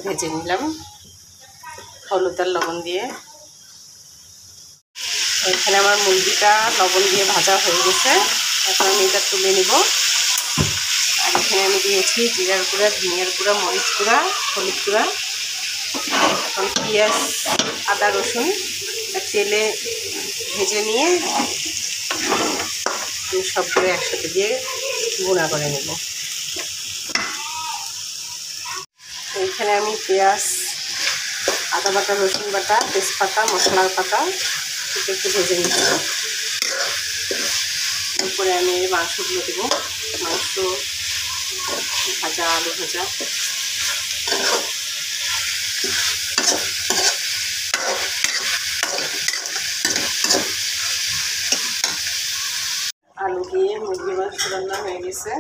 ভেজে নিলাম হলুদ আর লবণ দিয়ে। এখানে আমার মুরগিটা লবণ দিয়ে ভাজা হয়ে গেছে, এখন আমি এটা তুলে নিব। আর এখানে আমি দিয়েছি জিরার গুঁড়া, ধনিয়ার গুঁড়া, মরিচ গুঁড়া, হলুদ গুঁড়া। এখন পেঁয়াজ, আদা, রসুন তেলে ভেজে নিয়ে আমি সবগুলো একসাথে দিয়ে গুঁড়া করে নেব। এইখানে আমি পেঁয়াজ, আদা বাটা, রসুন বাটা, তেজপাতা, মশলার পাতা একটু ভেজে নিব। এরপরে আমি মাংসগুলো দেব। মাংস ভাজা, আলু ভাজা। আলু দিয়ে মুরগি মাংস রান্না হয়ে গেছে।